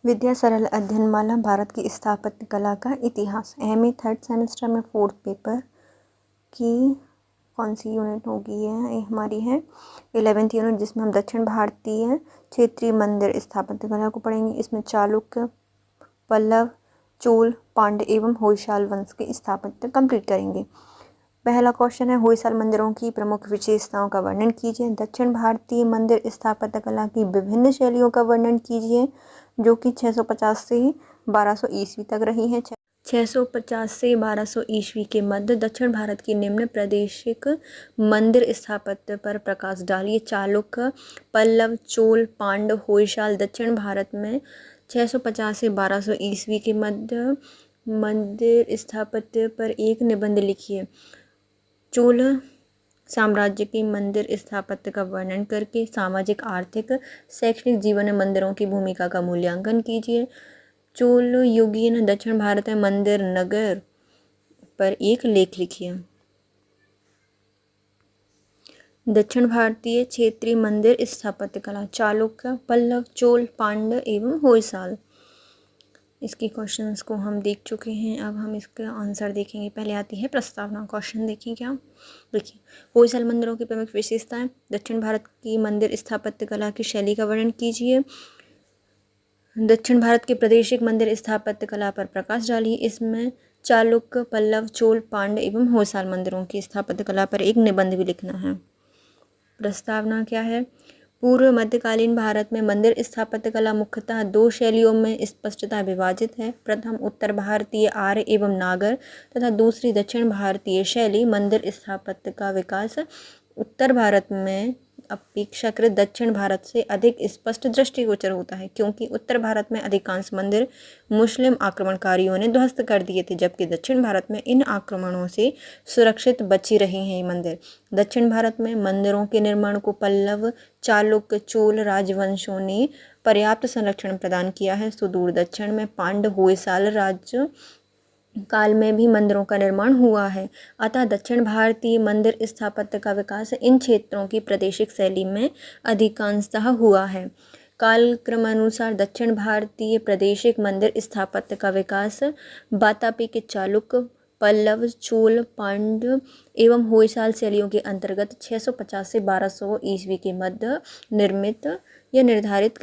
विद्या सरल अध्ययनमाला भारत की स्थापत्य कला का इतिहास। एमए थर्ड सेमेस्टर में फोर्थ पेपर की कौन सी यूनिट होगी? ये हमारी है 11th यूनिट, जिसमें हम दक्षिण भारतीय क्षेत्रीय मंदिर स्थापत्य कला को पढ़ेंगे। इसमें चालुक्य, पल्लव, चोल, पांड्य एवं होयसाल वंश के स्थापत्य कंप्लीट करेंगे। पहला क्वेश्चन है, होयसाल मंदिरों की प्रमुख विशेषताओं का वर्णन कीजिए। दक्षिण भारतीय मंदिर स्थापत्य कला की विभिन्न शैलियों का वर्णन कीजिए, जो कि 650 से 1200 ईस्वी तक रही हैं। 650 से 1200 ईस्वी के मध्य दक्षिण भारत की निम्न प्रादेशिक मंदिर स्थापत्य पर प्रकाश डालिए। चालुक्य, पल्लव, चोल, पांड्य, होयसाल। दक्षिण भारत में 650 से 1200 ईस्वी के मध्य मंदिर स्थापत्य पर एक निबंध लिखिए। चोल साम्राज्य के मंदिर स्थापत्य का वर्णन करके सामाजिक, आर्थिक, शैक्षणिक जीवन में मंदिरों की भूमिका का मूल्यांकन कीजिए। चोल युगीन दक्षिण भारत में मंदिर नगर पर एक लेख लिखिए। दक्षिण भारतीय क्षेत्रीय मंदिर स्थापत्य कला, चालुक्य, पल्लव, चोल, पांड्य एवं होयसाल। इसके क्वेश्चंस को हम देख चुके हैं, अब हम इसका आंसर देखेंगे। पहले आती है प्रस्तावना। क्वेश्चन देखिए क्या। देखिए, होयसाल मंदिरों की प्रमुख विशेषताएं। दक्षिण भारत की मंदिर स्थापत्य कला की शैली का वर्णन कीजिए। दक्षिण भारत के प्रादेशिक मंदिर स्थापत्य कला पर प्रकाश डालिए। इसमें चालुक्य, पल्लव, चोल, पांड्य एवं होयसाल मंदिरों की स्थापत्य कला पर एक निबंध भी लिखना है। प्रस्तावना क्या है? पूर्व मध्यकालीन भारत में मंदिर स्थापत्य कला मुख्यतः दो शैलियों में स्पष्टता विभाजित है। प्रथम उत्तर भारतीय आर्य एवं नागर तथा दूसरी दक्षिण भारतीय शैली। मंदिर स्थापत्य का विकास उत्तर भारत में अपेक्षाकृत दक्षिण भारत से अधिक स्पष्ट दृष्टिगोचर होता है, क्योंकि उत्तर भारत में अधिकांश मंदिर मुस्लिम आक्रमणकारियों ने ध्वस्त कर दिए थे, जबकि दक्षिण भारत में इन आक्रमणों से सुरक्षित बची रहे हैं ये मंदिर। दक्षिण भारत में मंदिरों के निर्माण को पल्लव, चालुक्य, चोल राजवंशों ने पर्याप्त संरक्षण प्रदान किया है। सुदूर दक्षिण में पांड्य, होयसाल राज्य काल में भी मंदिरों का निर्माण हुआ है। अतः दक्षिण भारतीय मंदिर स्थापत्य का विकास इन क्षेत्रों की प्रादेशिक शैली में अधिकांशतः हुआ है। कालक्रमानुसार दक्षिण भारतीय प्रादेशिक मंदिर स्थापत्य का विकास वातापी के चालुक्य, पल्लव, चोल, पांड्य एवं होयसाल शैलियों के अंतर्गत 650 से 1200 ईस्वी के मध्य निर्मित या निर्धारित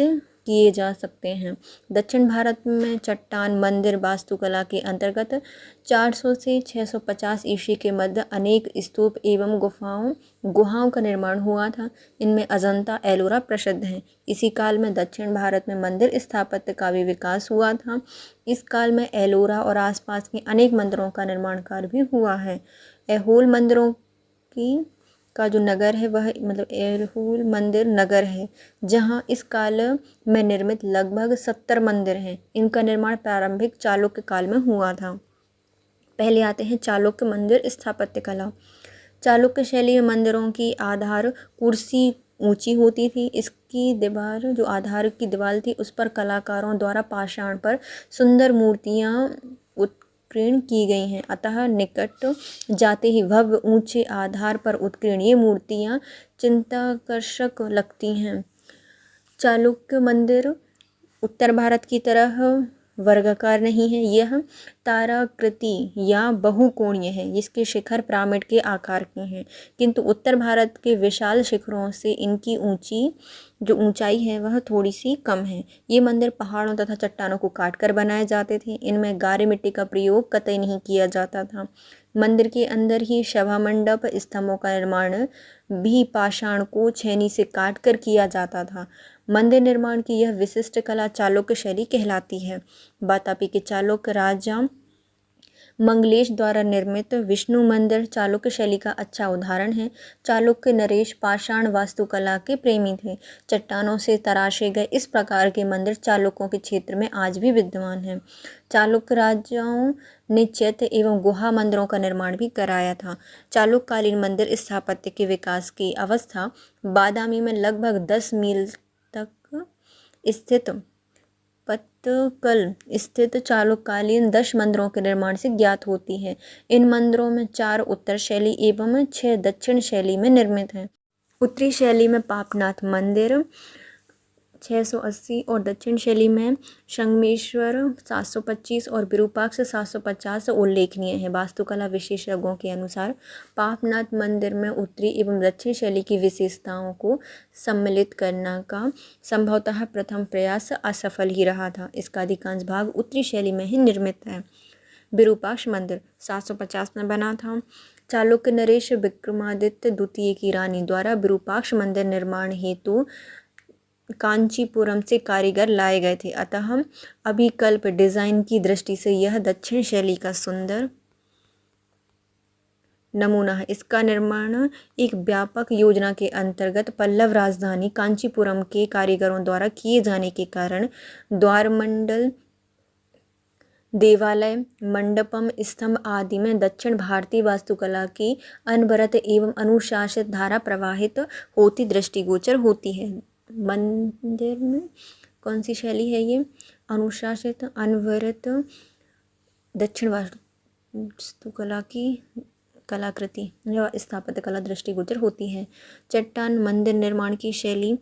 किए जा सकते हैं। दक्षिण भारत में चट्टान मंदिर वास्तुकला के अंतर्गत 400 से 650 ईस्वी के मध्य अनेक स्तूप एवं गुहाओं का निर्माण हुआ था। इनमें अजंता, एलोरा प्रसिद्ध हैं। इसी काल में दक्षिण भारत में मंदिर स्थापत्य का भी विकास हुआ था। इस काल में एलोरा और आसपास के अनेक मंदिरों का निर्माण कार्य भी हुआ है। ऐहोल मंदिरों का जो नगर है वह ऐहोल मंदिर नगर है, जहाँ इस काल में निर्मित लगभग 70 मंदिर हैं। इनका निर्माण प्रारंभिक चालुक्य काल में हुआ था। पहले आते हैं चालुक्य मंदिर स्थापत्य कला। चालुक्य शैली में मंदिरों की आधार कुर्सी ऊंची होती थी। इसकी दीवार, जो आधार की दीवार थी, उस पर कलाकारों द्वारा पाषाण पर सुंदर मूर्तियाँ उत्कीर्ण की गई हैं। अतः निकट जाते ही भव्य ऊंचे आधार पर उत्कीर्ण ये मूर्तियाँ चित्ताकर्षक लगती हैं। चालुक्य मंदिर उत्तर भारत की तरह वर्गाकार नहीं है, यह ताराकृति या बहुकोणीय है, जिसके शिखर पिरामिड के आकार के हैं। किंतु उत्तर भारत के विशाल शिखरों से इनकी जो ऊंचाई है वह थोड़ी सी कम है। ये मंदिर पहाड़ों तथा चट्टानों को काटकर बनाए जाते थे। इनमें गारे मिट्टी का प्रयोग कतई नहीं किया जाता था। मंदिर के अंदर ही सभा मंडप, स्तंभों का निर्माण भी पाषाण को छेनी से काटकर किया जाता था। मंदिर निर्माण की यह विशिष्ट कला चालुक्य शैली कहलाती है। वातापी के चालुक्य राजा मंगलेश द्वारा निर्मित विष्णु मंदिर चालुक्य शैली का अच्छा उदाहरण है। चालुक्य नरेश पाषाण वास्तुकला के प्रेमी थे। चट्टानों से तराशे गए इस प्रकार के मंदिर चालुक्यों के क्षेत्र में आज भी विद्यमान हैं। चालुक्य राजाओं ने चैत्य एवं गुहा मंदिरों का निर्माण भी कराया था। चालुक्यकालीन मंदिर स्थापत्य के विकास की अवस्था बादामी में लगभग 10 मील तक स्थित पत्तकल स्थित चालुक्यकालीन 10 मंदिरों के निर्माण से ज्ञात होती है। इन मंदिरों में 4 उत्तर शैली एवं 6 दक्षिण शैली में निर्मित हैं। उत्तरी शैली में पापनाथ मंदिर, 680 और दक्षिण शैली में संगमेश्वर 725 और विरूपाक्ष 750 उल्लेखनीय है। वास्तुकला विशेषज्ञों के अनुसार पापनाथ मंदिर में उत्तरी एवं दक्षिण शैली की विशेषताओं को सम्मिलित करने का संभवतः प्रथम प्रयास असफल ही रहा था। इसका अधिकांश भाग उत्तरी शैली में ही निर्मित है। विरूपाक्ष मंदिर 750 में बना था। चालुक्य नरेश विक्रमादित्य द्वितीय की रानी द्वारा विरूपाक्ष मंदिर निर्माण हेतु कांचीपुरम से कारीगर लाए गए थे, अतः अभिकल्प डिजाइन की दृष्टि से यह दक्षिण शैली का सुंदर नमूना है। इसका निर्माण एक व्यापक योजना के अंतर्गत पल्लव राजधानी कांचीपुरम के कारीगरों द्वारा किए जाने के कारण द्वारमंडल, देवालय, मंडपम, स्तंभ आदि में दक्षिण भारतीय वास्तुकला की अनवरत एवं अनुशासित धारा प्रवाहित होती दृष्टिगोचर होती है। मंदिर में कौन सी शैली है ये? अनुशासित, अनवरत, दक्षिण वास्तुकला की कलाकृति या स्थापत्य कला दृष्टिगोचर होती है। चट्टान मंदिर निर्माण की शैली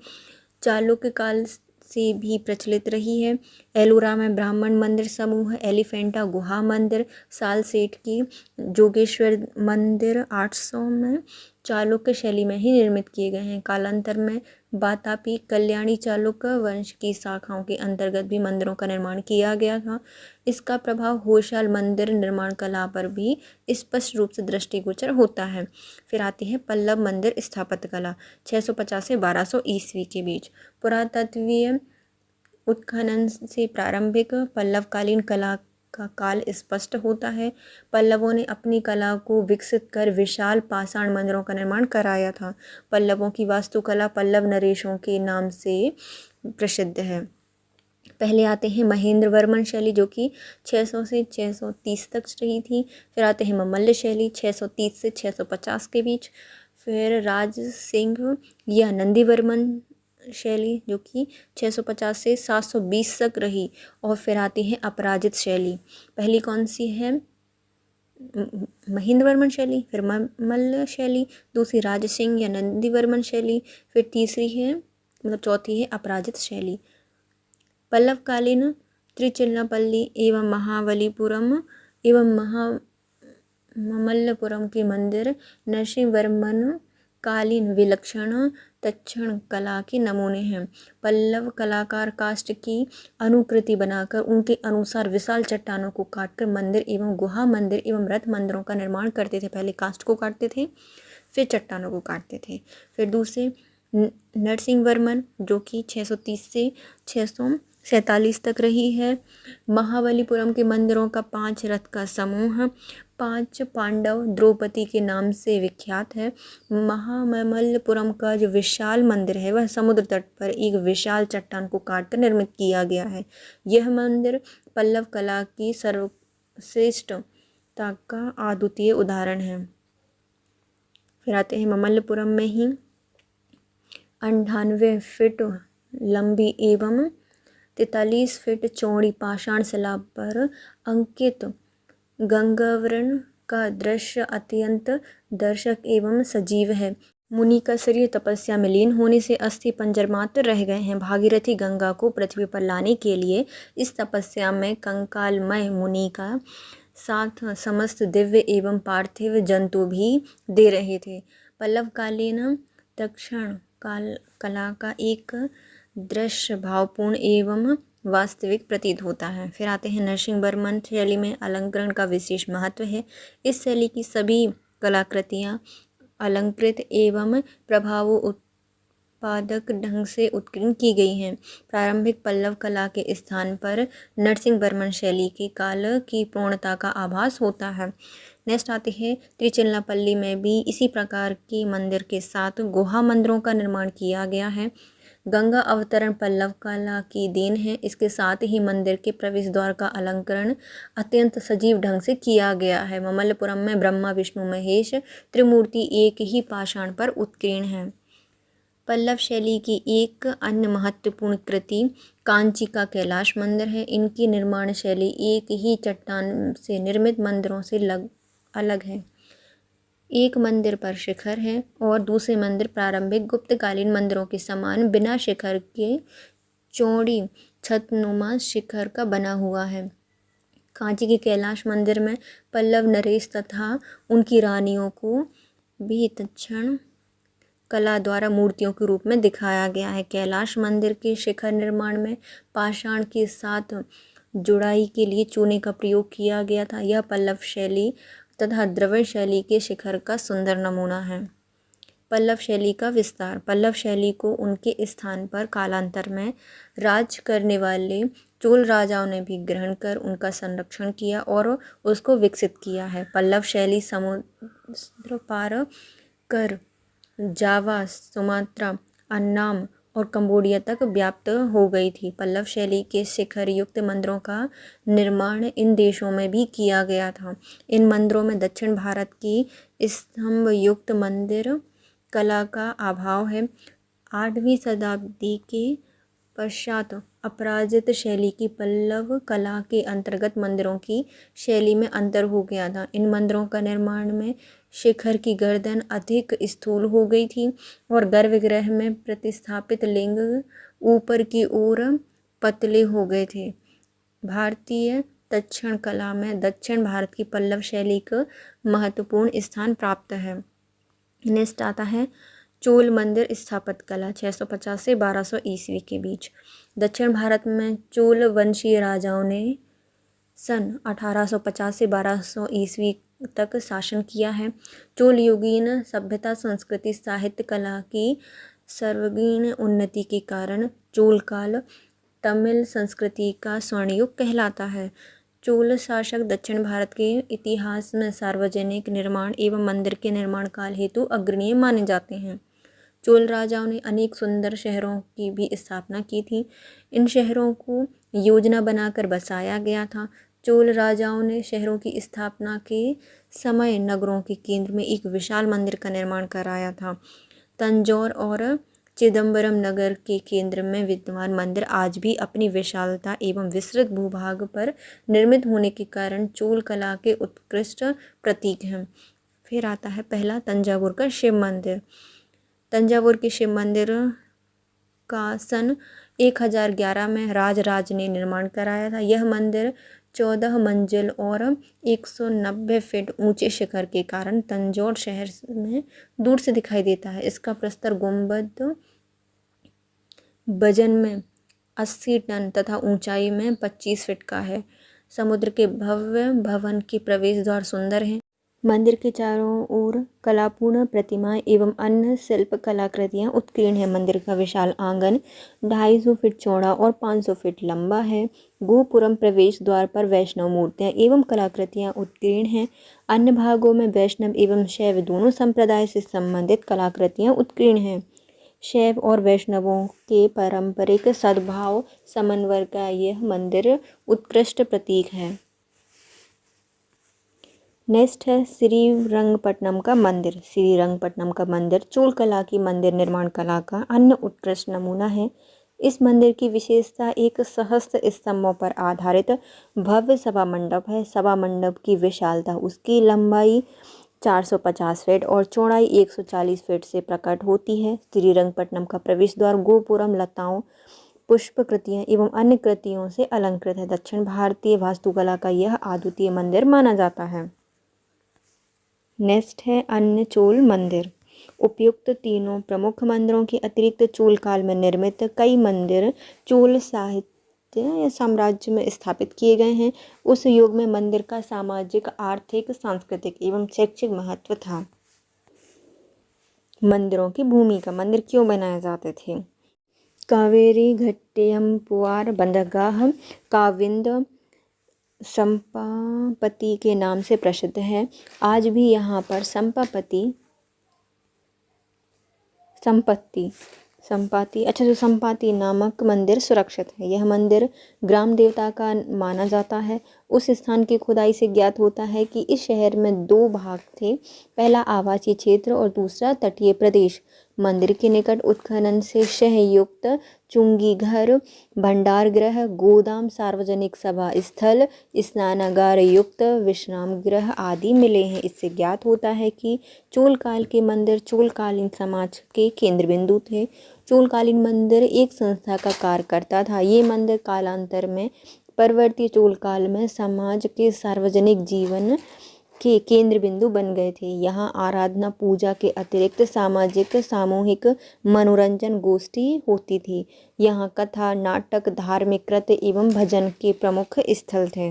चालुक्य काल से भी प्रचलित रही है। एलोरा में ब्राह्मण मंदिर समूह, एलिफेंटा गुहा मंदिर, सालसेट की जोगेश्वर मंदिर 800 में चालुक्य शैली में ही निर्मित किए गए हैं। कालांतर में वातापी, कल्याणी चालुक्य वंश की शाखाओं के अंतर्गत भी मंदिरों का निर्माण किया गया था। इसका प्रभाव होयसाल मंदिर निर्माण कला पर भी स्पष्ट रूप से दृष्टिगोचर होता है। फिर आती है पल्लव मंदिर स्थापत्य कला 650 से 1200 ईस्वी के बीच। पुरातत्वीय उत्खनन से प्रारंभिक पल्लवकालीन कला का काल स्पष्ट होता है। पल्लवों ने अपनी कला को विकसित कर विशाल पाषाण मंदिरों का निर्माण कराया था। पल्लवों की वास्तुकला पल्लव नरेशों के नाम से प्रसिद्ध है। पहले आते हैं महेंद्र वर्मन शैली जो कि 600 से 630 तक रही थी। फिर आते हैं ममल्ल शैली 630 से 650 के बीच। फिर राज सिंह या नंदीवर्मन शैली जो कि 650 से 720 तक रही। और फिर आती है अपराजित शैली। पहली कौन सी है? महेंद्र वर्मन शैली, फिर मल्ल शैली, दूसरी राज सिंह या नंदीवर्मन शैली, फिर तीसरी है चौथी है अपराजित शैली। पल्लवकालीन त्रिचिन्नपल्ली एवं महाबलीपुरम एवं ममल्लपुरम के मंदिर नरसिंहवर्मन कालीन विलक्षण दक्षिण कला के नमूने हैं। पल्लव कलाकार काष्ठ की अनुकृति बनाकर उनके अनुसार विशाल चट्टानों को काटकर मंदिर एवं गुहा मंदिर एवं रथ मंदिरों का निर्माण करते थे। पहले काष्ठ को काटते थे, फिर चट्टानों को काटते थे। फिर दूसरे नरसिंहवर्मन जो कि 630 से 647 तक रही है। महाबलीपुरम के मंदिरों का 5 रथ का समूह 5 पांडव द्रौपदी के नाम से विख्यात है। महामल्लपुरम का जो विशाल मंदिर है वह समुद्र तट पर एक विशाल चट्टान को काटकर निर्मित किया गया है। यह मंदिर पल्लव कला की सर्वश्रेष्ठता का अद्वितीय उदाहरण है। फिर आते हैं ममल्लपुरम में ही 98 फीट लंबी एवं 43 फीट चौड़ी पाषाण शिला पर अंकित गंगावरण का दृश्य अत्यंत दर्शक एवं सजीव है। मुनि का शरीर तपस्या में लीन होने से अस्थि पंजर मात्र रह गए हैं। भागीरथी गंगा को पृथ्वी पर लाने के लिए इस तपस्या में कंकालमय मुनि का साथ समस्त दिव्य एवं पार्थिव जंतु भी दे रहे थे। पल्लवकालीन दक्षिण कला का एक दृश्य भावपूर्ण एवं वास्तविक प्रतीत होता है। फिर आते हैं नरसिंहवर्मन शैली में अलंकरण का विशेष महत्व है। इस शैली की सभी कलाकृतियाँ अलंकृत एवं प्रभाव उत्पादक ढंग से उत्कीर्ण की गई हैं। प्रारंभिक पल्लव कला के स्थान पर नरसिंहवर्मन शैली के काल की पूर्णता का आभास होता है। नेक्स्ट आती है त्रिचिन्नपल्ली में भी इसी प्रकार के मंदिर के साथ गुहा मंदिरों का निर्माण किया गया है। गंगा अवतरण पल्लव कला की देन है। इसके साथ ही मंदिर के प्रवेश द्वार का अलंकरण अत्यंत सजीव ढंग से किया गया है। ममल्लपुरम में ब्रह्मा विष्णु महेश त्रिमूर्ति एक ही पाषाण पर उत्कीर्ण है। पल्लव शैली की एक अन्य महत्वपूर्ण कृति कांची का कैलाश मंदिर है। इनकी निर्माण शैली एक ही चट्टान से निर्मित मंदिरों से अलग है। एक मंदिर पर शिखर है और दूसरे मंदिर प्रारंभिक गुप्तकालीन मंदिरों के समान बिना शिखर के चौड़ी छतनुमा शिखर का बना हुआ है। कांची के कैलाश मंदिर में पल्लव नरेश तथा उनकी रानियों को भी दक्षिण कला द्वारा मूर्तियों के रूप में दिखाया गया है। कैलाश मंदिर के शिखर निर्माण में पाषाण के साथ जुड़ाई के लिए चूने का प्रयोग किया गया था। यह पल्लव शैली तथा द्रविड़ शैली के शिखर का सुंदर नमूना है। पल्लव शैली का विस्तार। पल्लव शैली को उनके स्थान पर कालांतर में राज करने वाले चोल राजाओं ने भी ग्रहण कर उनका संरक्षण किया और उसको विकसित किया है। पल्लव शैली समुद्र पार कर जावा, सुमात्रा, अन्नाम और कंबोडिया तक व्याप्त हो गई थी। पल्लव शैली के शिखर युक्त मंदिरों का निर्माण इन देशों में भी किया गया था। इन मंदिरों में दक्षिण भारत की स्तंभ युक्त मंदिर कला का अभाव है। 8वीं शताब्दी के पश्चात अपराजित शैली की पल्लव कला के अंतर्गत मंदिरों की शैली में अंतर हो गया था। इन मंदिरों का निर्माण में शिखर की गर्दन अधिक स्थूल हो गई थी और गर्भगृह में प्रतिस्थापित लिंग ऊपर की ओर पतले हो गए थे। भारतीय दक्षिण कला में दक्षिण भारत की पल्लव शैली को महत्वपूर्ण स्थान प्राप्त है। नेक्स्ट आता है चोल मंदिर स्थापत्य कला 650 से 1200 ईस्वी के बीच। दक्षिण भारत में चोल वंशीय राजाओं ने सन 1850 से 1200 ईस्वी तक शासन किया है। चोल युगीन सभ्यता, संस्कृति, साहित्य, कला की सर्वांगीण उन्नति के कारण चोल काल तमिल संस्कृति का स्वर्णयुग कहलाता है। चोल शासक दक्षिण भारत के इतिहास में सार्वजनिक निर्माण एवं मंदिर के निर्माण काल हेतु अग्रणीय माने जाते हैं। चोल राजाओं ने अनेक सुंदर शहरों की भी स्थापना की थी। इन शहरों को योजना बनाकर बसाया गया था। चोल राजाओं ने शहरों की स्थापना के समय नगरों के केंद्र में एक विशाल मंदिर का निर्माण कराया था। तंजौर और चिदम्बरम नगर के केंद्र में विद्यमान मंदिर आज भी अपनी विशालता एवं विस्तृत भूभाग पर निर्मित होने के कारण चोल कला के उत्कृष्ट प्रतीक हैं। फिर आता है पहला तंजावुर का शिव मंदिर। तंजावुर के शिव मंदिर का सन 1011 में राजराज ने निर्माण कराया था। यह मंदिर 14 मंजिल और 190 फीट ऊंचे शिखर के कारण तंजौर शहर में दूर से दिखाई देता है। इसका प्रस्तर गुंबद वजन में 80 टन तथा ऊंचाई में 25 फीट का है। समुद्र के भव्य भवन के प्रवेश द्वार सुंदर हैं। मंदिर के चारों ओर कलापूर्ण प्रतिमाएं एवं अन्य शिल्प कलाकृतियां उत्कीर्ण हैं। मंदिर का विशाल आंगन 250 फीट चौड़ा और 500 फीट लंबा है। गोपुरम प्रवेश द्वार पर वैष्णव मूर्तियां एवं कलाकृतियां उत्कीर्ण हैं। अन्य भागों में वैष्णव एवं शैव दोनों संप्रदाय से संबंधित कलाकृतियां उत्कीर्ण हैं। शैव और वैष्णवों के पारंपरिक सद्भाव समन्वय का यह मंदिर उत्कृष्ट प्रतीक है। नेक्स्ट है श्रीरंगपट्टनम का मंदिर। श्रीरंगपट्टनम का मंदिर चोल कला की मंदिर निर्माण कला का अन्य उत्कृष्ट नमूना है। इस मंदिर की विशेषता एक सहस्त्र स्तंभों पर आधारित भव्य सभा मंडप है। सभा मंडप की विशालता उसकी लंबाई 450 फीट और चौड़ाई 140 फीट से प्रकट होती है। श्रीरंगपट्टनम का प्रवेश द्वार गोपुरम लताओं, पुष्प कृतियाँ एवं अन्य कृतियों से अलंकृत है। दक्षिण भारतीय वास्तुकला का यह अद्वितीय मंदिर माना जाता है। नेक्स्ट है अन्य चोल मंदिर। उपयुक्त तीनों प्रमुख मंदिरों के अतिरिक्त चोल काल में निर्मित कई मंदिर चोल साहित्य या साम्राज्य में स्थापित किए गए हैं। उस युग में मंदिर का सामाजिक, आर्थिक, सांस्कृतिक एवं शैक्षिक महत्व था। मंदिरों की भूमिका। मंदिर क्यों बनाए जाते थे? कावेरी घट्टयमपुआर बंदरगाह काविंद संपापति के नाम से प्रसिद्ध है। आज भी यहाँ पर संपाति नामक मंदिर सुरक्षित है। यह मंदिर ग्राम देवता का माना जाता है। उस स्थान की खुदाई से ज्ञात होता है कि इस शहर में 2 भाग थे, पहला आवासीय क्षेत्र और दूसरा तटीय प्रदेश। मंदिर के निकट उत्खनन से शहयुक्त चुंगी घर, भंडार गृह, गोदाम, सार्वजनिक सभा स्थल, स्नानागार युक्त विश्राम गृह आदि मिले हैं। इससे ज्ञात होता है कि चोल काल के मंदिर चोलकालीन समाज के केंद्र बिंदु थे। चोलकालीन मंदिर एक संस्था का कार्य करता था। ये मंदिर कालांतर में परवर्ती चोल काल में समाज के सार्वजनिक जीवन के केंद्र बिंदु बन गए थे। यहाँ आराधना पूजा के अतिरिक्त सामाजिक सामूहिक मनोरंजन गोष्ठी होती थी। यहाँ कथा नाटक धार्मिक कृत्य एवं भजन के प्रमुख स्थल थे।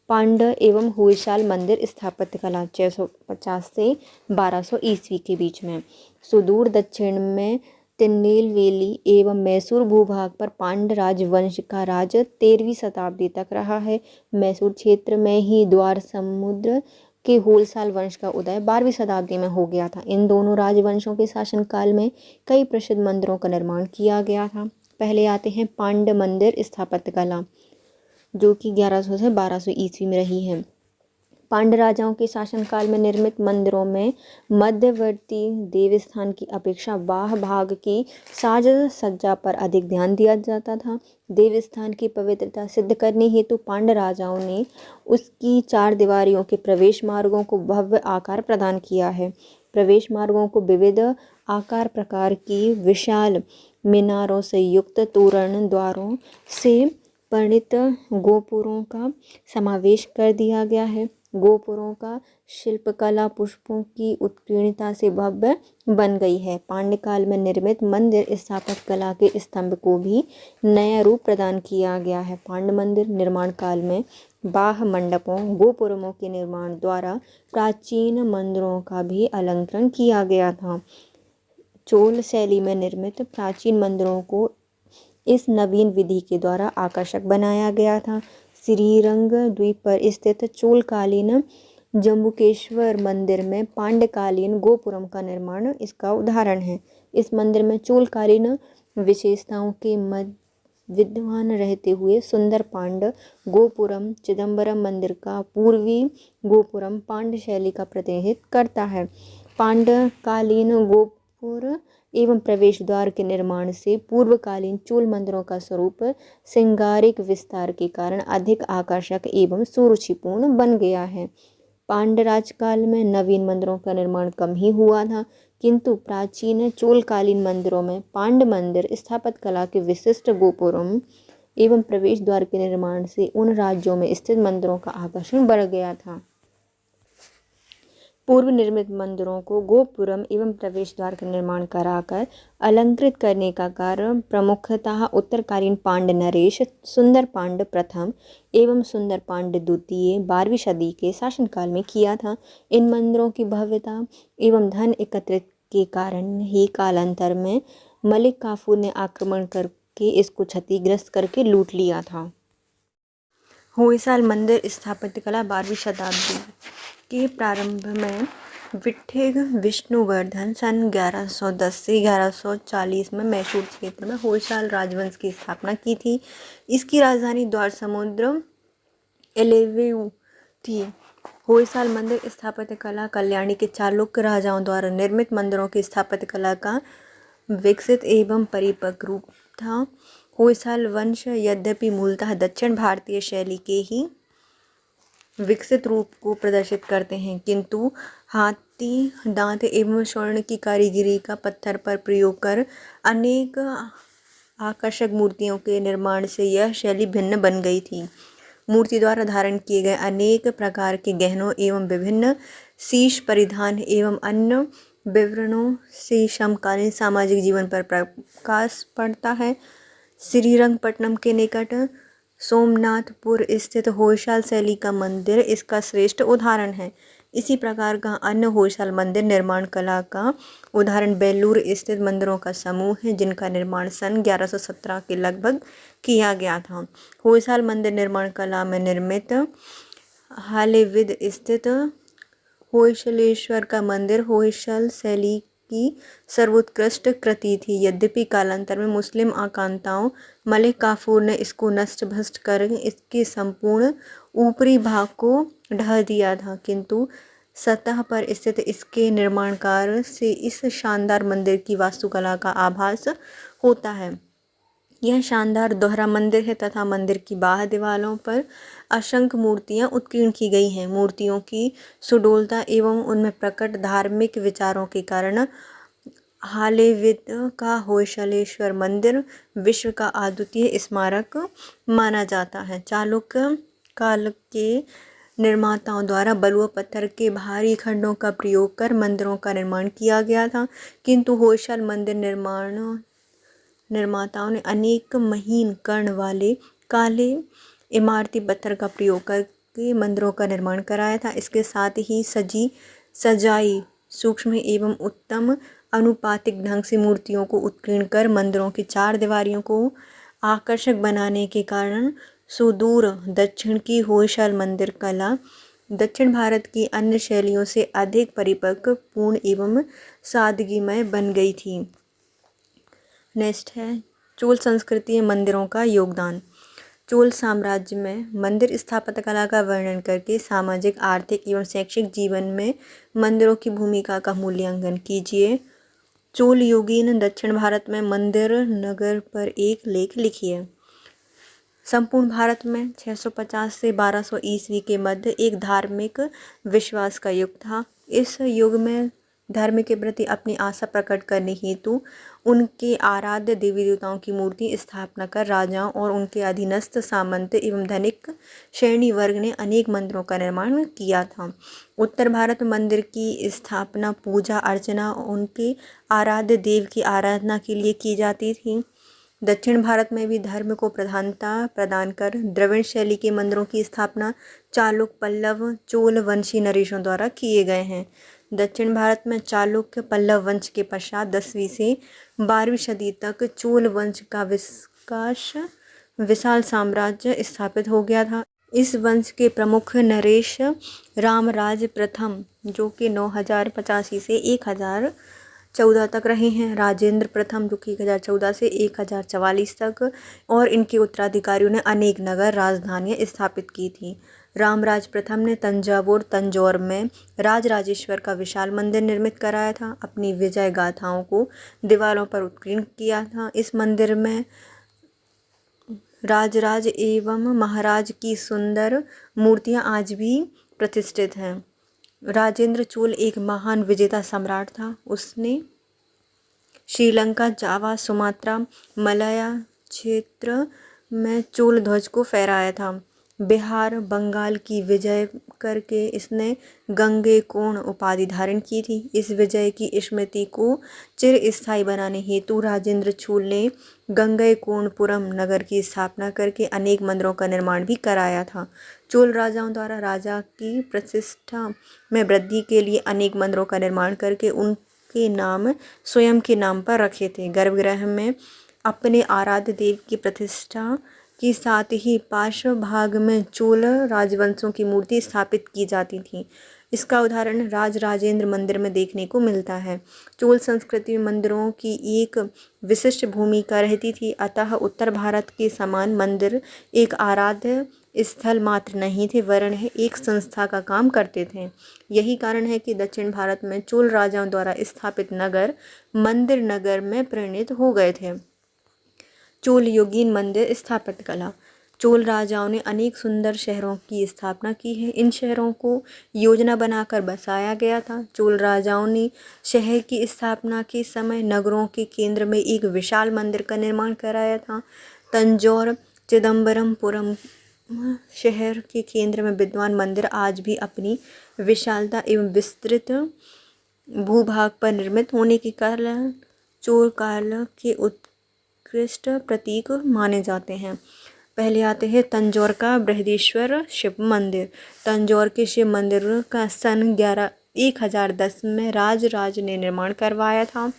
पांड एवं होयसाल मंदिर स्थापत्य कला 650 से 1200 ईस्वी के बीच में। सुदूर दक्षिण में तिरुनेलवेली एवं मैसूर भूभाग पर पांड राजवंश का राज 13वीं शताब्दी तक रहा है। मैसूर क्षेत्र में ही द्वार समुद्र के होयसाल वंश का उदय 12वीं शताब्दी में हो गया था। इन दोनों राजवंशों के शासनकाल में कई प्रसिद्ध मंदिरों का निर्माण किया गया था। पहले आते हैं पांड मंदिर स्थापत्य कला, जो कि 1100 से 1200 ईस्वी में रही है। पांड राजाओं के शासनकाल में निर्मित मंदिरों में मध्यवर्ती देवस्थान की अपेक्षा बाह्य भाग की साज सज्जा पर अधिक ध्यान दिया जाता था। देवस्थान की पवित्रता सिद्ध करने हेतु पांड राजाओं ने उसकी 4 दीवारियों के प्रवेश मार्गों को भव्य आकार प्रदान किया है। प्रवेश मार्गों को विविध आकार प्रकार की विशाल मीनारों से युक्त तोरण द्वारों से परिणित गोपुरों का समावेश कर दिया गया है। गोपुरों का शिल्पकला पुष्पों की उत्कीर्णता से भव्य बन गई है। पांड्यकाल में निर्मित मंदिर स्थापत्य कला के स्तंभ को भी नया रूप प्रदान किया गया है। पांड मंदिर निर्माण काल में बाह्य मंडपों गोपुरमों के निर्माण द्वारा प्राचीन मंदिरों का भी अलंकरण किया गया था। चोल शैली में निर्मित प्राचीन मंदिरों को इस नवीन विधि के द्वारा आकर्षक बनाया गया था। श्रीरंग द्वीप पर स्थित चोलकालीन जम्बुकेश्वर मंदिर में पांड्यकालीन गोपुरम का निर्माण इसका उदाहरण है। इस मंदिर में चोलकालीन विशेषताओं के विद्वान रहते हुए सुंदर पांड गोपुरम चिदम्बरम मंदिर का पूर्वी गोपुरम पांड्य शैली का प्रतिनिधित्व करता है। पांड्यकालीन गोपुर एवं प्रवेश द्वार के निर्माण से पूर्वकालीन चोल मंदिरों का स्वरूप श्रृंगारिक विस्तार के कारण अधिक आकर्षक एवं सुरुचिपूर्ण बन गया है। पांड्य राजकाल में नवीन मंदिरों का निर्माण कम ही हुआ था, किंतु प्राचीन चोलकालीन मंदिरों में पांड मंदिर स्थापत्य कला के विशिष्ट गोपुरम एवं प्रवेश द्वार के निर्माण से उन राज्यों में स्थित मंदिरों का आकर्षण बढ़ गया था। पूर्व निर्मित मंदिरों को गोपुरम एवं प्रवेश द्वार का निर्माण कराकर अलंकृत करने का कार्य प्रमुखतः उत्तरकालीन पांड नरेश सुंदर पांड प्रथम एवं सुंदर पांड द्वितीय 12वीं सदी के शासनकाल में किया था। इन मंदिरों की भव्यता एवं धन एकत्रित के कारण ही कालांतर में मलिक काफूर ने आक्रमण करके इसको क्षतिग्रस्त करके लूट लिया था। होयसाल मंदिर स्थापत्य कला 12वीं शताब्दी के प्रारंभ में विट्ठिग विष्णुवर्धन सन 1110 से 1140 में मैसूर क्षेत्र में होयसाल राजवंश की स्थापना की थी। इसकी राजधानी द्वार समुद्र एलेवेयू थी। होयसाल मंदिर स्थापत्य कला कल्याणी के चालुक्य राजाओं द्वारा निर्मित मंदिरों की स्थापत्य कला का विकसित एवं परिपक्व रूप था। होयसाल वंश यद्यपि मूलतः दक्षिण भारतीय शैली के ही विकसित रूप को प्रदर्शित करते हैं, किंतु हाथी दांत एवं स्वर्ण की कारीगरी का पत्थर पर प्रयोग कर अनेक आकर्षक मूर्तियों के निर्माण से यह शैली भिन्न बन गई थी। मूर्ति द्वारा धारण किए गए अनेक प्रकार के गहनों एवं विभिन्न शीश परिधान एवं अन्य विवरणों से समकालीन सामाजिक जीवन पर प्रकाश पड़ता है। श्रीरंगपट्टनम के निकट सोमनाथपुर स्थित होयसाल शैली का मंदिर इसका श्रेष्ठ उदाहरण है। इसी प्रकार का अन्य होयसाल मंदिर निर्माण कला का उदाहरण बेलूर स्थित मंदिरों का समूह है, जिनका निर्माण सन 1117 के लगभग किया गया था। होयसाल मंदिर निर्माण कला में निर्मित हालेविद स्थित होयसलेश्वर का मंदिर होयसाल शैली की सर्वोत्कृष्ट कृति थी। यद्यपि कालांतर में मुस्लिम आक्रांताओं मलिक काफूर ने इसको नष्ट भ्रष्ट कर इसके संपूर्ण ऊपरी भाग को ढह दिया था, किंतु सतह पर स्थित इसके निर्माण कार्य से इस शानदार मंदिर की वास्तुकला का आभास होता है। यह शानदार दोहरा मंदिर है तथा मंदिर की बाह्य दीवारों पर असंख्य मूर्तियां उत्कीर्ण की गई हैं। मूर्तियों की सुडौलता एवं उनमें प्रकट धार्मिक विचारों के कारण हालेविद का होयसलेश्वर मंदिर विश्व का अद्वितीय स्मारक माना जाता है। चालुक्य काल के निर्माताओं द्वारा बलुआ पत्थर के भारी खंडों का प्रयोग कर मंदिरों का निर्माण किया गया था, किंतु होयसल मंदिर निर्माताओं ने अनेक महीन कर्ण वाले काले इमारती पत्थर का प्रयोग करके मंदिरों का निर्माण कराया था। इसके साथ ही सजाई सूक्ष्म एवं उत्तम अनुपातिक ढंग से मूर्तियों को उत्कीर्ण कर मंदिरों की चार दीवारियों को आकर्षक बनाने के कारण सुदूर दक्षिण की होयसल मंदिर कला दक्षिण भारत की अन्य शैलियों से अधिक परिपक्व, पूर्ण एवं सादगीमय बन गई थी। नेक्स्ट है चोल संस्कृति में मंदिरों का योगदान। चोल साम्राज्य में मंदिर स्थापत्य कला का वर्णन करके सामाजिक, आर्थिक एवं शैक्षिक जीवन में मंदिरों की भूमिका का मूल्यांकन कीजिए। चोल योगी ने दक्षिण भारत में मंदिर नगर पर एक लेख लिखिए। संपूर्ण भारत में 650 से 1200 ईस्वी के मध्य एक धार्मिक विश्वास का युग था। इस युग में धर्म के प्रति अपनी आस्था प्रकट करने हेतु उनके आराध्य देवी देवताओं की मूर्ति स्थापना कर राजाओं और उनके अधीनस्थ सामंत एवं धनिक श्रेणी वर्ग ने अनेक मंदिरों का निर्माण किया था। उत्तर भारत में मंदिर की स्थापना, पूजा अर्चना उनके आराध्य देव की आराधना के लिए की जाती थी। दक्षिण भारत में भी धर्म को प्रधानता प्रदान कर द्रविड़ शैली के मंदिरों की स्थापना चालुक्य, पल्लव, चोल वंशी नरेशों द्वारा किए गए हैं। दक्षिण भारत में चालुक्य पल्लव वंश के पश्चात 10वीं से 12वीं सदी तक चोल वंश का विशाल साम्राज्य स्थापित हो गया था। इस वंश के प्रमुख नरेश रामराज प्रथम, जो कि 9085 से 1014 तक रहे हैं, राजेंद्र प्रथम जो कि 1014 से 1044 तक, और इनके उत्तराधिकारियों ने अनेक नगर राजधानियां स्थापित की थी। रामराज प्रथम ने तंजौर में राजराजेश्वर का विशाल मंदिर निर्मित कराया था। अपनी विजय गाथाओं को दीवारों पर उत्कीर्ण किया था। इस मंदिर में राजराज एवं महाराज की सुंदर मूर्तियां आज भी प्रतिष्ठित हैं। राजेंद्र चोल एक महान विजेता सम्राट था। उसने श्रीलंका, जावा, सुमात्रा, मलया क्षेत्र में चोल ध्वज को फहराया था। बिहार, बंगाल की विजय करके इसने गंगैकोंड उपाधि धारण की थी। इस विजय की स्मृति को चिरस्थायी बनाने हेतु राजेंद्र चोल ने गंगैकोंडपुरम नगर की स्थापना करके अनेक मंदिरों का निर्माण भी कराया था। चोल राजाओं द्वारा राजा की प्रतिष्ठा में वृद्धि के लिए अनेक मंदिरों का निर्माण करके उनके नाम स्वयं के नाम पर रखे थे। गर्भगृह में अपने आराध्य देव की प्रतिष्ठा के साथ ही पार्श्व भाग में चोल राजवंशों की मूर्ति स्थापित की जाती थी। इसका उदाहरण राजेंद्र मंदिर में देखने को मिलता है। चोल संस्कृति में मंदिरों की एक विशिष्ट भूमिका रहती थी, अतः उत्तर भारत के समान मंदिर एक आराध्य स्थल मात्र नहीं थे, वरन एक संस्था का काम करते थे। यही कारण है कि दक्षिण भारत में चोल राजाओं द्वारा स्थापित नगर मंदिर नगर में परिणत हो गए थे। चोल युगीन मंदिर स्थापत्य कला। चोल राजाओं ने अनेक सुंदर शहरों की स्थापना की है। इन शहरों को योजना बनाकर बसाया गया था। चोल राजाओं ने शहर की स्थापना के समय नगरों के केंद्र में एक विशाल मंदिर का निर्माण कराया था। तंजौर चिदम्बरमपुरम शहर के केंद्र में विद्वान मंदिर आज भी अपनी विशालता एवं विस्तृत भूभाग पर निर्मित होने के कारण चोल काल के उत्कृष्ट प्रतीक माने जाते हैं। पहले आते हैं तंजौर का बृहदीश्वर शिव मंदिर। तंजौर के शिव मंदिर का सन 1010 में राज ने निर्माण करवाया था।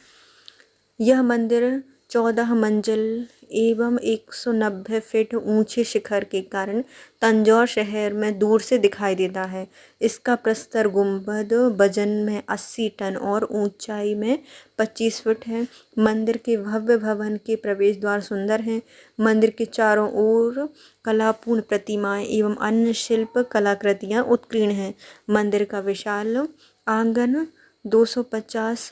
यह मंदिर 14 मंजिल एवं 190 फीट ऊंचे शिखर के कारण तंजौर शहर में दूर से दिखाई देता है। इसका प्रस्तर गुंबद वजन में 80 टन और ऊंचाई में 25 फुट है। मंदिर के भव्य भवन के प्रवेश द्वार सुंदर हैं। मंदिर के चारों ओर कलापूर्ण प्रतिमाएं एवं अन्य शिल्प कलाकृतियां उत्कीर्ण हैं। मंदिर का विशाल आंगन 250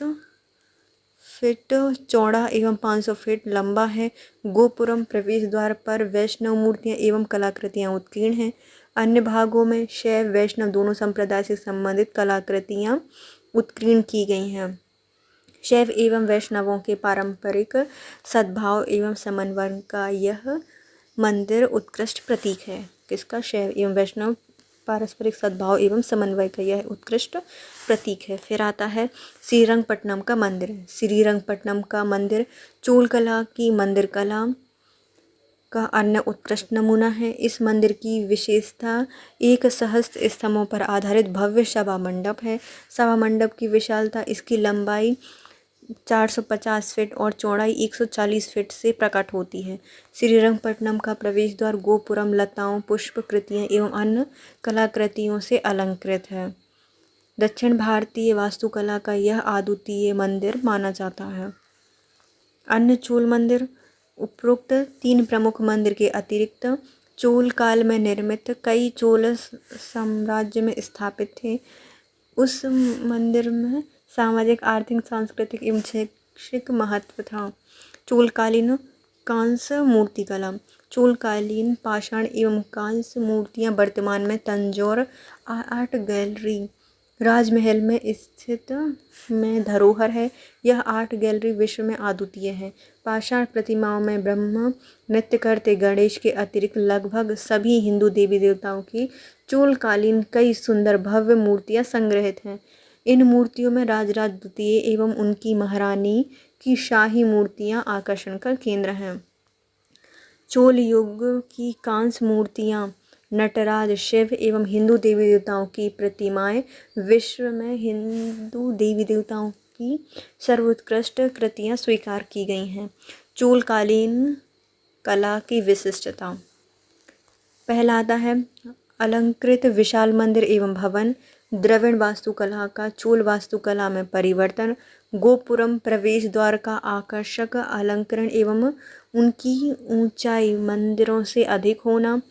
फीट चौड़ा एवं 500 फीट लंबा है। गोपुरम प्रवेश द्वार पर वैष्णव मूर्तियां एवं कलाकृतियां उत्कीर्ण हैं। अन्य भागों में शैव वैष्णव दोनों संप्रदाय से संबंधित कलाकृतियां उत्कीर्ण की गई हैं। शैव एवं वैष्णवों के पारंपरिक सद्भाव एवं समन्वय का यह मंदिर उत्कृष्ट प्रतीक है। किसका? शैव एवं वैष्णव पारस्परिक सद्भाव एवं समन्वय का यह उत्कृष्ट प्रतीक है। फिर आता है श्रीरंगपट्टनम का मंदिर। श्रीरंगपट्टनम का मंदिर चोल कला की मंदिर कला का अन्य उत्कृष्ट नमूना है। इस मंदिर की विशेषता एक सहस्त्र स्तंभों पर आधारित भव्य सभा मंडप है। सभा मंडप की विशालता इसकी लंबाई 450 फीट और चौड़ाई 140 फीट से प्रकट होती है। श्रीरंगपट्टनम का प्रवेश द्वार गोपुरम लताओं, पुष्प कृतियाँ एवं अन्य कलाकृतियों से अलंकृत है। दक्षिण भारतीय वास्तुकला का यह अद्वितीय मंदिर माना जाता है। अन्य चोल मंदिर। उपरोक्त 3 प्रमुख मंदिर के अतिरिक्त चोल काल में निर्मित कई चोल साम्राज्य में स्थापित थे। उस मंदिर में सामाजिक, आर्थिक, सांस्कृतिक एवं शैक्षिक महत्व था। चोलकालीन कांस्य मूर्तिकला। चोलकालीन पाषाण एवं कांस्य मूर्तियां वर्तमान में तंजौर आर्ट गैलरी राजमहल में स्थित में धरोहर है। यह आर्ट गैलरी विश्व में अद्वितीय है। पाषाण प्रतिमाओं में ब्रह्मा, नृत्य करते गणेश के अतिरिक्त लगभग सभी हिंदू देवी देवताओं की चोलकालीन कई सुंदर भव्य मूर्तियां संग्रहित हैं। इन मूर्तियों में राजराज द्वितीय एवं उनकी महारानी की शाही मूर्तियां आकर्षण का केंद्र हैं। चोल युग की कांस्य मूर्तियां, नटराज, शिव एवं हिंदू देवी देवताओं की प्रतिमाएं विश्व में हिंदू देवी देवताओं की सर्वोत्कृष्ट कृतियां स्वीकार की गई हैं। चोलकालीन कला की विशिष्टता। पहला आता है अलंकृत विशाल मंदिर एवं भवन। द्रविड़ वास्तुकला का चोल वास्तुकला में परिवर्तन। गोपुरम प्रवेश द्वार का आकर्षक अलंकरण एवं उनकी ऊंचाई मंदिरों से अधिक होना।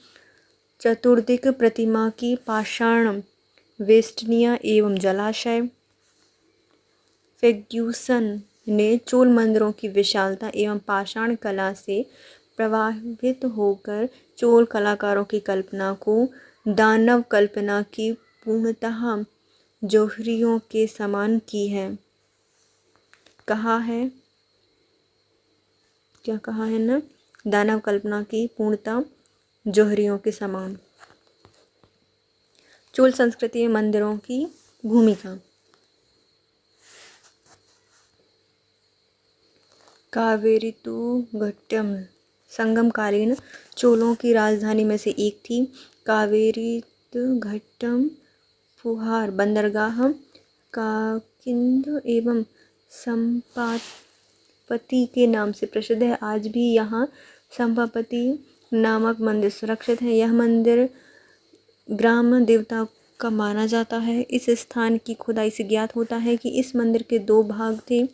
चतुर्दिक प्रतिमा की पाषाण वेष्टनियां एवं जलाशय। फर्ग्यूसन ने चोल मंदिरों की विशालता एवं पाषाण कला से प्रभावित होकर चोल कलाकारों की कल्पना को दानव कल्पना की पूर्णतः जौहरियों के समान की है। कहा है, क्या कहा है ना? दानव कल्पना की पूर्णता जौहरियों के समान। चोल संस्कृति में मंदिरों की भूमिका। कावेरीतुघट्टम संगमकालीन चोलों की राजधानी में से एक थी। कावेरीतुघट्टम फुहार बंदरगाह, काकिंद एवं संपापति के नाम से प्रसिद्ध है। आज भी यहाँ संपापति नामक मंदिर सुरक्षित है। यह मंदिर ग्राम देवता का माना जाता है। इस स्थान की खुदाई से ज्ञात होता है कि इस मंदिर के 2 भाग थे,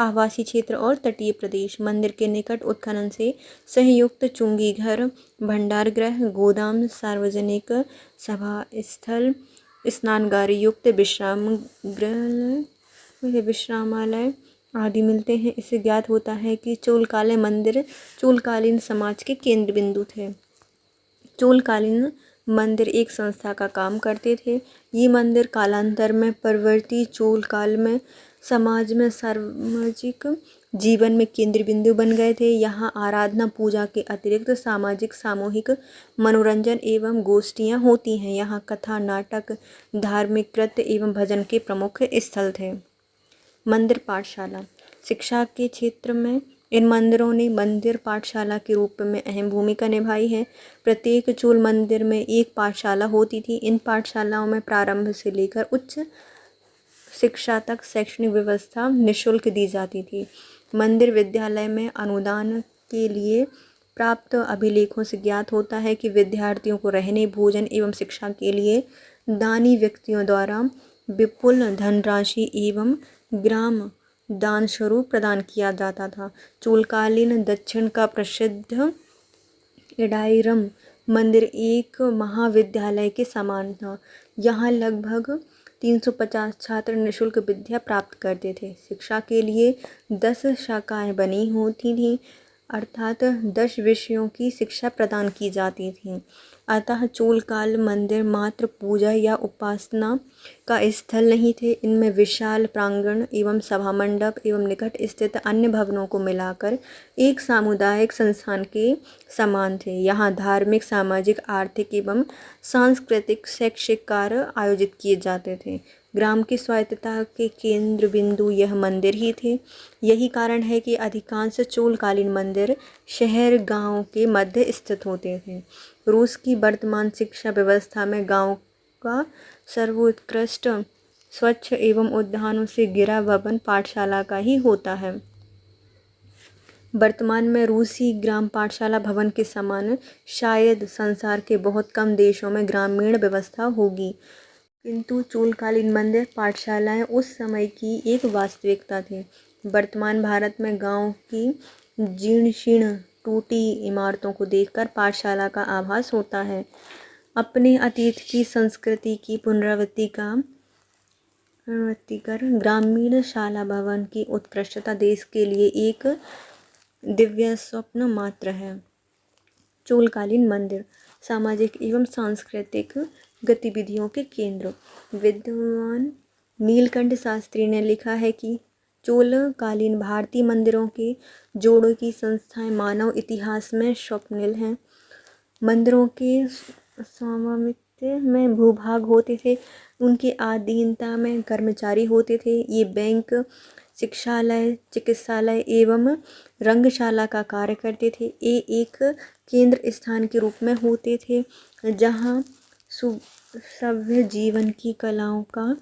आवासीय क्षेत्र और तटीय प्रदेश। मंदिर के निकट उत्खनन से संयुक्त चुंगी घर, भंडार गृह, गोदाम, सार्वजनिक सभा स्थल, स्नानगार युक्त विश्रामालय आदि मिलते हैं। इससे ज्ञात होता है कि चोलकालीन मंदिर चोलकालीन समाज के केंद्र बिंदु थे। चोलकालीन मंदिर एक संस्था का काम करते थे। ये मंदिर कालांतर में परवर्ती चोल काल में समाज में सामाजिक जीवन में केंद्र बिंदु बन गए थे। यहाँ आराधना पूजा के अतिरिक्त सामाजिक सामूहिक मनोरंजन एवं गोष्ठियाँ होती हैं। यहाँ कथा, नाटक, धार्मिक कृत्य एवं भजन के प्रमुख स्थल थे। मंदिर पाठशाला। शिक्षा के क्षेत्र में इन मंदिरों ने मंदिर पाठशाला के रूप में अहम भूमिका निभाई है। प्रत्येक चोल मंदिर में एक पाठशाला होती थी। इन पाठशालाओं में प्रारंभ से लेकर उच्च शिक्षा तक शैक्षणिक व्यवस्था निःशुल्क दी जाती थी। मंदिर विद्यालय में अनुदान के लिए प्राप्त अभिलेखों से ज्ञात होता है कि विद्यार्थियों को रहने, भोजन एवं शिक्षा के लिए दानी व्यक्तियों द्वारा विपुल धनराशि एवं ग्राम दान स्वरूप प्रदान किया जाता था। चोलकालीन दक्षिण का प्रसिद्ध इडाईरम मंदिर एक महाविद्यालय के समान था। यहाँ लगभग 350 छात्र निःशुल्क विद्या प्राप्त करते थे। शिक्षा के लिए 10 शाखाएं बनी होती थीं, अर्थात 10 विषयों की शिक्षा प्रदान की जाती थी। अतः चोलकाल मंदिर मात्र पूजा या उपासना का स्थल नहीं थे। इनमें विशाल प्रांगण एवं सभा मंडप एवं निकट स्थित अन्य भवनों को मिलाकर एक सामुदायिक संस्थान के समान थे। यहाँ धार्मिक, सामाजिक, आर्थिक एवं सांस्कृतिक, शैक्षिक कार्य आयोजित किए जाते थे। ग्राम की स्वायत्तता के केंद्र बिंदु यह मंदिर ही थे। यही कारण है कि अधिकांश चोलकालीन मंदिर शहर गांव के मध्य स्थित होते थे। रूस की वर्तमान शिक्षा व्यवस्था में गांव का सर्वोत्कृष्ट, स्वच्छ एवं उद्यानों से घिरा भवन पाठशाला का ही होता है। वर्तमान में रूसी ग्राम पाठशाला भवन के समान शायद संसार के बहुत कम देशों में ग्रामीण व्यवस्था होगी, किंतु चोलकालीन मंदिर पाठशालाएं उस समय की एक वास्तविकता थी। वर्तमान भारत में गांव की जीर्ण शीर्ण टूटी इमारतों को देखकर पाठशाला का आभास होता है। अपने अतीत की संस्कृति की पुनरावृत्ति कर ग्रामीण शाला भवन की उत्कृष्टता देश के लिए एक दिव्य स्वप्न मात्र है। चोलकालीन मंदिर सामाजिक एवं सांस्कृतिक गतिविधियों के केंद्र। विद्वान नीलकंठ शास्त्री ने लिखा है कि चोलकालीन भारतीय मंदिरों के जोड़ों की संस्थाएं मानव इतिहास में स्वप्निल हैं। मंदिरों के स्वामित्व में भूभाग होते थे, उनके अधीनता में कर्मचारी होते थे। ये बैंक, शिक्षालय, चिकित्सालय एवं रंगशाला का कार्य करते थे। ये एक केंद्र स्थान के रूप में होते थे जहाँ सभ्य जीवन की कलाओं का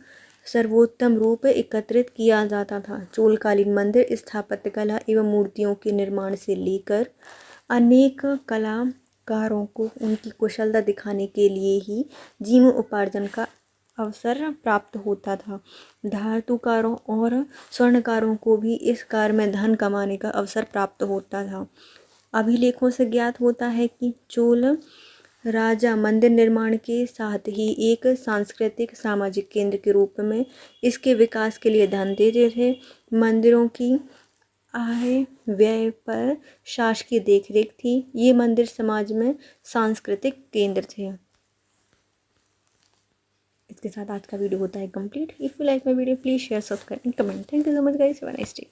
सर्वोत्तम रूप एकत्रित किया जाता था। चोलकालीन मंदिर स्थापत्य कला एवं मूर्तियों के निर्माण से लेकर अनेक कलाकारों को उनकी कुशलता दिखाने के लिए ही जीवनोपार्जन का अवसर प्राप्त होता था। धातुकारों और स्वर्णकारों को भी इस कार्य में धन कमाने का अवसर प्राप्त होता था। अभिलेखों से ज्ञात होता है कि चोल राजा मंदिर निर्माण के साथ ही एक सांस्कृतिक सामाजिक केंद्र के रूप में इसके विकास के लिए धन देते थे। मंदिरों की आय व्यय पर शासकीय देखरेख थी। ये मंदिर समाज में सांस्कृतिक केंद्र थे। इसके साथ आज का वीडियो होता है complete. If you like my video please share, subscribe and comment. Thank you so much guys, have a nice day.